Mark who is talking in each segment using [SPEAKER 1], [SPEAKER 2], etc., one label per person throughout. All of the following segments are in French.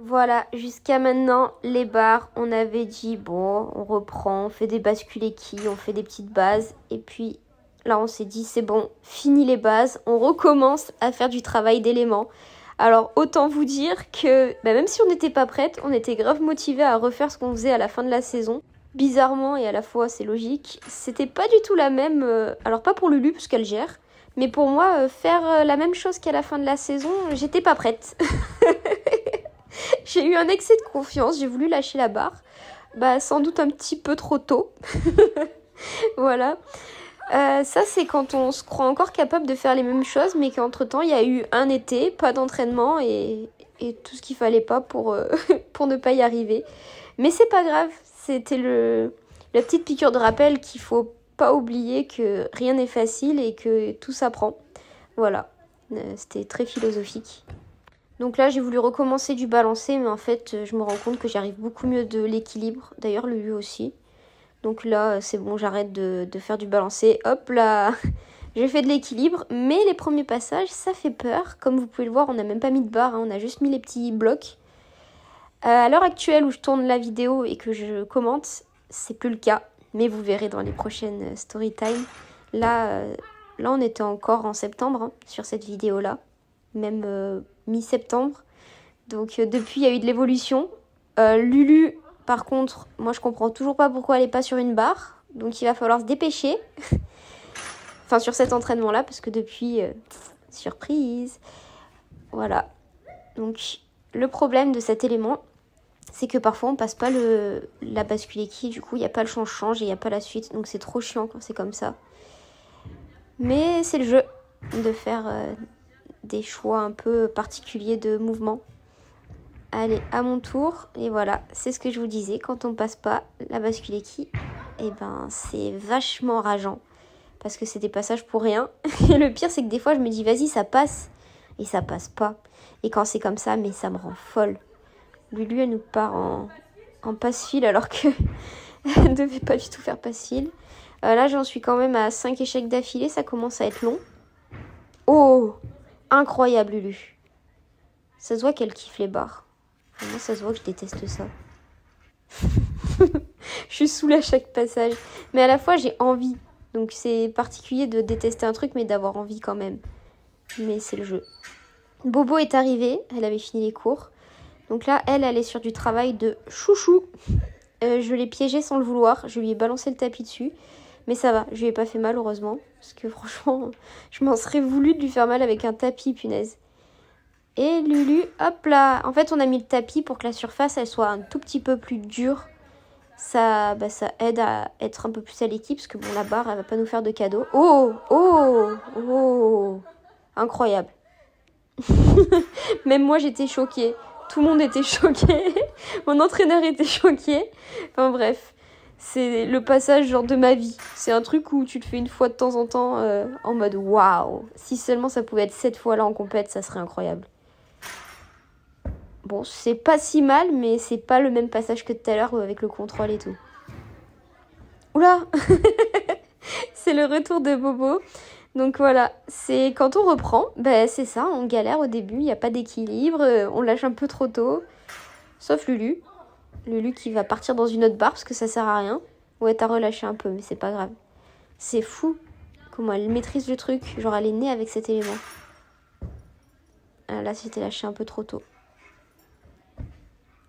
[SPEAKER 1] Voilà, jusqu'à maintenant, les barres, on avait dit, bon, on reprend, on fait des bascules équilles, on fait des petites bases. Et puis là, on s'est dit, c'est bon, fini les bases, on recommence à faire du travail d'éléments. Alors, autant vous dire que même si on n'était pas prête, on était grave motivés à refaire ce qu'on faisait à la fin de la saison. Bizarrement, et à la fois c'est logique, c'était pas du tout la même... alors pas pour Lulu, parce qu'elle gère, mais pour moi, faire la même chose qu'à la fin de la saison, j'étais pas prête. J'ai eu un excès de confiance, j'ai voulu lâcher la barre. Sans doute un petit peu trop tôt. Voilà. Ça, c'est quand on se croit encore capable de faire les mêmes choses, mais qu'entre-temps, il y a eu un été, pas d'entraînement et tout ce qu'il fallait pas pour, pour ne pas y arriver. Mais c'est pas grave, c'était la petite piqûre de rappel qu'il faut pas oublier que rien n'est facile et que tout s'apprend. Voilà, c'était très philosophique. Donc là, j'ai voulu recommencer du balancé, mais en fait, je me rends compte que j'arrive beaucoup mieux de l'équilibre. D'ailleurs, Lulu aussi. Donc là, c'est bon, j'arrête de faire du balancé. Hop là, j'ai fait de l'équilibre. Mais les premiers passages, ça fait peur. Comme vous pouvez le voir, on n'a même pas mis de barre, hein, on a juste mis les petits blocs. À l'heure actuelle où je tourne la vidéo et que je commente, c'est plus le cas. Mais vous verrez dans les prochaines story time. Là, on était encore en septembre, hein, sur cette vidéo-là. Même mi-septembre. Donc depuis, il y a eu de l'évolution. Lulu, par contre, moi je comprends toujours pas pourquoi elle est pas sur une barre. Donc il va falloir se dépêcher. Enfin sur cet entraînement-là, parce que depuis, surprise. Voilà. Donc le problème de cet élément, c'est que parfois on passe pas la bascule équille. Du coup, il n'y a pas le change-change et il n'y a pas la suite. Donc c'est trop chiant quand c'est comme ça. Mais c'est le jeu de faire... des choix un peu particuliers de mouvement. Allez, à mon tour. Et voilà, c'est ce que je vous disais. Quand on passe pas la bascule équille, c'est vachement rageant. Parce que c'est des passages pour rien. Et le pire, c'est que des fois, je me dis, vas-y, ça passe. Et ça passe pas. Et quand c'est comme ça, mais ça me rend folle. Lulu, elle nous part en passe-fil alors que elle ne devait pas du tout faire passe-fil. Là, j'en suis quand même à 5 échecs d'affilée. Ça commence à être long. Oh! Incroyable, Lulu. Ça se voit qu'elle kiffe les barres. Vraiment, ça se voit que je déteste ça. Je suis saoulée à chaque passage. Mais à la fois, j'ai envie. Donc c'est particulier de détester un truc, mais d'avoir envie quand même. Mais c'est le jeu. Bobo est arrivée. Elle avait fini les cours. Donc là, elle est sur du travail de chouchou. Je l'ai piégée sans le vouloir. Je lui ai balancé le tapis dessus. Mais ça va, je lui ai pas fait mal, heureusement. Parce que franchement, je m'en serais voulu de lui faire mal avec un tapis, punaise. Et Lulu, hop là. En fait, on a mis le tapis pour que la surface, elle soit un tout petit peu plus dure. Ça aide à être un peu plus à l'équipe. Parce que bon, la barre, elle va pas nous faire de cadeau. Oh, oh, oh. Incroyable. Même moi, j'étais choquée. Tout le monde était choqué. Mon entraîneur était choqué. Enfin bref. C'est le passage genre de ma vie. C'est un truc où tu le fais une fois de temps en temps en mode waouh. Si seulement ça pouvait être cette fois-là en compète, ça serait incroyable. Bon, c'est pas si mal, mais c'est pas le même passage que tout à l'heure avec le contrôle et tout. Oula. C'est le retour de Bobo. Donc voilà, c'est quand on reprend, c'est ça, on galère au début, il n'y a pas d'équilibre, on lâche un peu trop tôt. Sauf Lulu. Lulu qui va partir dans une autre barre parce que ça sert à rien. Ouais, t'as relâché un peu, mais c'est pas grave. C'est fou comment elle maîtrise le truc. Genre, elle est née avec cet élément. Là, c'était lâché un peu trop tôt.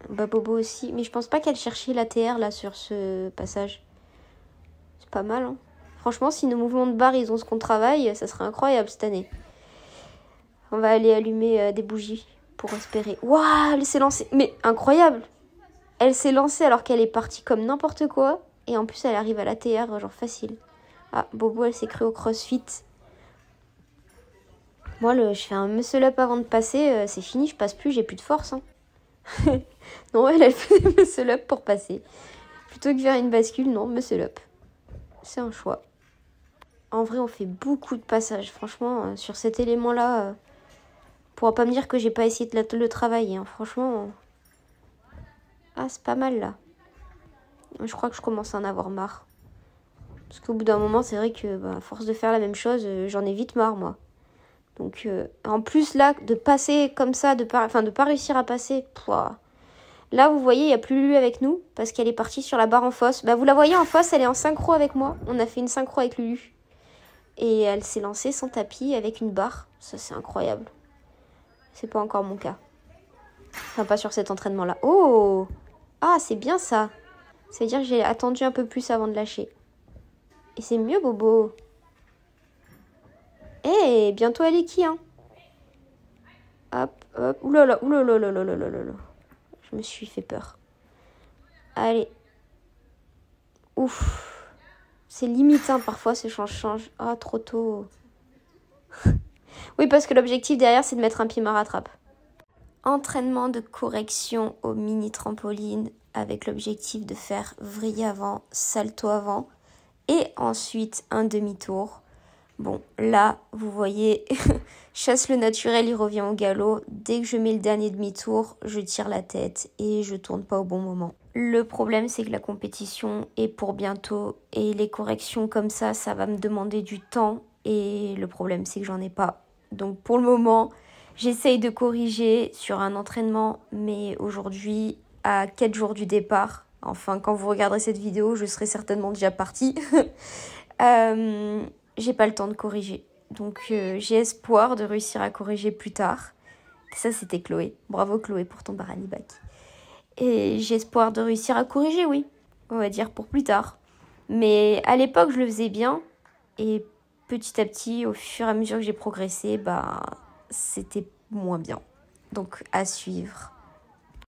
[SPEAKER 1] Bobo aussi. Mais je pense pas qu'elle cherchait l'ATR là sur ce passage. C'est pas mal, hein. Franchement, si nos mouvements de barre, ils ont ce qu'on travaille, ça serait incroyable cette année. On va aller allumer des bougies pour espérer. Waouh, elle s'est lancée. Mais incroyable. Elle s'est lancée alors qu'elle est partie comme n'importe quoi. Et en plus, elle arrive à l'ATR, genre facile. Ah, Bobo, elle s'est crue au crossfit. Moi, je fais un muscle up avant de passer. C'est fini, je passe plus, j'ai plus de force. Hein. Non, elle fait des muscle up pour passer. Plutôt que faire une bascule, non, muscle up. C'est un choix. En vrai, on fait beaucoup de passages. Franchement, sur cet élément-là, on pourra pas me dire que j'ai pas essayé de le travailler. Hein. Franchement, ah, c'est pas mal là. Je crois que je commence à en avoir marre. Parce qu'au bout d'un moment, c'est vrai que à force de faire la même chose, j'en ai vite marre, moi. Donc en plus là, de passer comme ça, de pas réussir à passer, pouah. Là vous voyez, il n'y a plus Lulu avec nous parce qu'elle est partie sur la barre en fosse. Bah vous la voyez en fosse, elle est en synchro avec moi. On a fait une synchro avec Lulu. Et elle s'est lancée sans tapis avec une barre. Ça c'est incroyable. C'est pas encore mon cas. Enfin pas sur cet entraînement-là. Oh! Ah c'est bien ça. Ça veut dire que j'ai attendu un peu plus avant de lâcher. Et c'est mieux Bobo. Eh, bientôt elle est qui, hein? Hop, hop. Oulala, oulala, oulala, oulala, oulala. Je me suis fait peur. Allez. Ouf. C'est limite, hein, parfois, ce change-change. Ah, trop tôt. Oui, parce que l'objectif derrière, c'est de mettre un pied à rattrape. Entraînement de correction au mini trampoline avec l'objectif de faire vrille avant, salto avant et ensuite un demi-tour. Bon, là, vous voyez, chasse le naturel, il revient au galop. Dès que je mets le dernier demi-tour, je tire la tête et je tourne pas au bon moment. Le problème, c'est que la compétition est pour bientôt et les corrections comme ça va me demander du temps et le problème, c'est que j'en ai pas. Donc pour le moment, j'essaye de corriger sur un entraînement, mais aujourd'hui, à 4 jours du départ, enfin, quand vous regarderez cette vidéo, je serai certainement déjà partie. J'ai pas le temps de corriger. Donc j'ai espoir de réussir à corriger plus tard. Ça c'était Chloé. Bravo Chloé pour ton baranibac. Et j'ai espoir de réussir à corriger, oui. On va dire pour plus tard. Mais à l'époque je le faisais bien. Et petit à petit, au fur et à mesure que j'ai progressé, bah c'était moins bien. Donc à suivre.